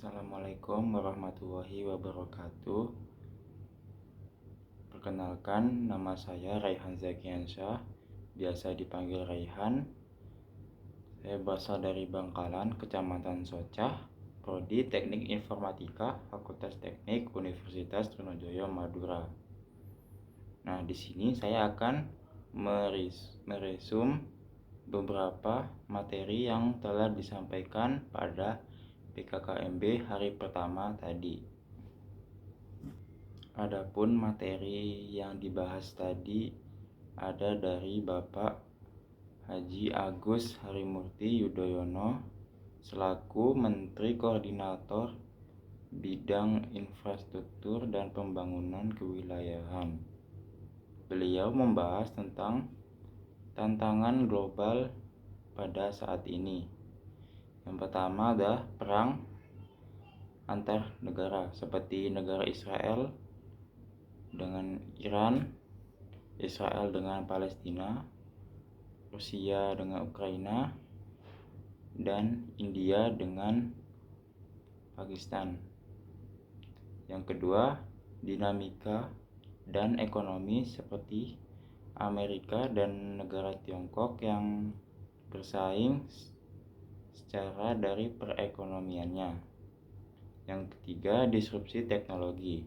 Assalamualaikum warahmatullahi wabarakatuh. Perkenalkan, nama saya Raihan Zakiansyah, biasa dipanggil Raihan. Saya berasal dari Bangkalan, Kecamatan Socah, Prodi Teknik Informatika, Fakultas Teknik Universitas Trunojoyo, Madura. Nah, di sini saya akan meresum beberapa materi yang telah disampaikan pada PKKMB hari pertama tadi. Adapun materi yang dibahas tadi ada dari Bapak Haji Agus Harimurti Yudhoyono selaku Menteri Koordinator Bidang Infrastruktur dan Pembangunan Kewilayahan. Beliau membahas tentang tantangan global pada saat ini. Yang pertama adalah perang antar negara seperti negara Israel dengan Iran, Israel dengan Palestina, Rusia dengan Ukraina, dan India dengan Pakistan. Yang kedua, dinamika dan ekonomi seperti Amerika dan negara Tiongkok yang bersaing secara dari perekonomiannya. Yang ketiga, disrupsi teknologi.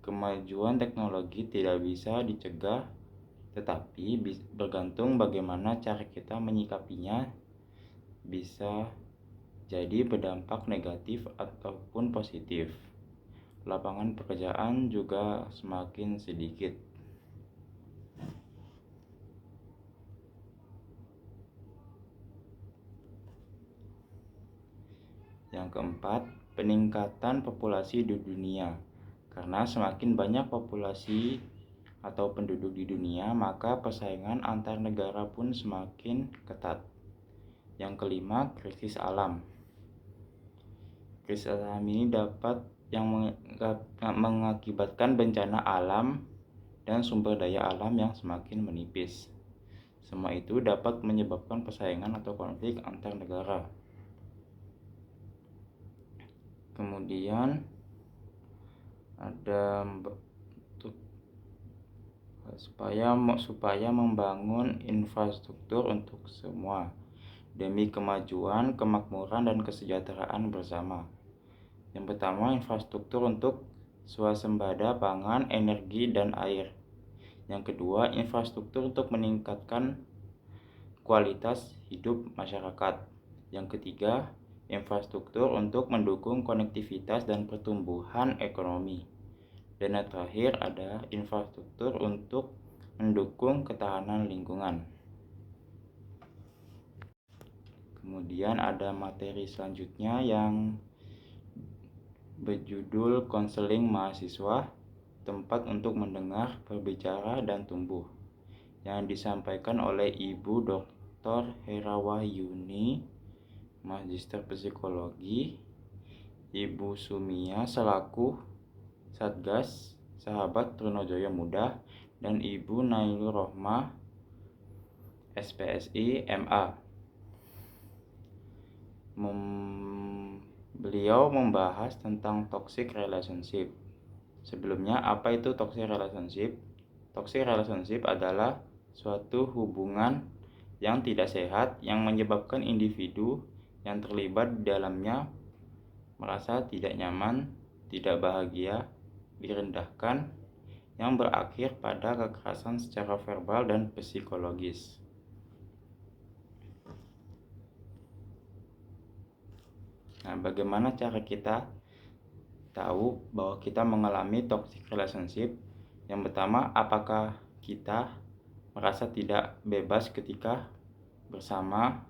Kemajuan teknologi tidak bisa dicegah, tetapi bergantung bagaimana cara kita menyikapinya, bisa jadi berdampak negatif ataupun positif. Lapangan pekerjaan juga semakin sedikit. Yang keempat, peningkatan populasi di dunia. Karena semakin banyak populasi atau penduduk di dunia, maka persaingan antar negara pun semakin ketat. Yang kelima, krisis alam. Krisis alam ini dapat mengakibatkan bencana alam dan sumber daya alam yang semakin menipis. Semua itu dapat menyebabkan persaingan atau konflik antar negara. Kemudian ada supaya membangun infrastruktur untuk semua demi kemajuan, kemakmuran, dan kesejahteraan bersama. Yang pertama, infrastruktur untuk swasembada pangan, energi, dan air. Yang kedua, infrastruktur untuk meningkatkan kualitas hidup masyarakat. Yang ketiga, infrastruktur untuk mendukung konektivitas dan pertumbuhan ekonomi. Dan yang terakhir ada infrastruktur untuk mendukung ketahanan lingkungan. Kemudian ada materi selanjutnya yang berjudul Konseling Mahasiswa, tempat untuk mendengar, berbicara, dan tumbuh, yang disampaikan oleh Ibu Dr. Herawahyuni, Magister Psikologi, Ibu Sumia selaku Satgas Sahabat Trunojoyo Muda, dan Ibu Nailur Rohmah, SPSI MA. Beliau membahas tentang toxic relationship. Sebelumnya, apa itu toxic relationship? Toxic relationship adalah suatu hubungan yang tidak sehat yang menyebabkan individu yang terlibat di dalamnya merasa tidak nyaman, tidak bahagia, direndahkan, yang berakhir pada kekerasan secara verbal dan psikologis. Nah, bagaimana cara kita tahu bahwa kita mengalami toxic relationship? Yang pertama, apakah kita merasa tidak bebas ketika bersamanya?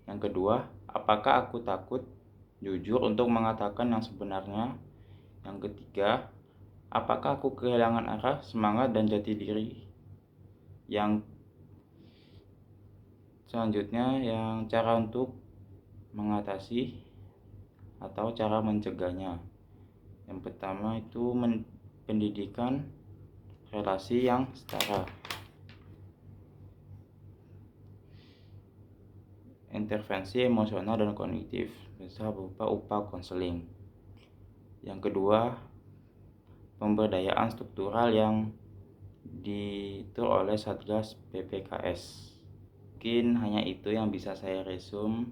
Yang kedua, apakah aku takut jujur untuk mengatakan yang sebenarnya? Yang ketiga, apakah aku kehilangan arah, semangat, dan jati diri? Yang selanjutnya, yang cara untuk mengatasi atau cara mencegahnya. Yang pertama itu pendidikan relasi yang setara. intervensi emosional dan kognitif, bisa berupa upah konseling. Yang kedua, pemberdayaan struktural yang diatur oleh Satgas PPKS. Mungkin hanya itu yang bisa saya resum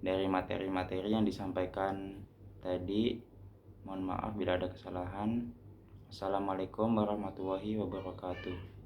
dari materi-materi yang disampaikan tadi. Mohon maaf bila ada kesalahan. Assalamualaikum warahmatullahi wabarakatuh.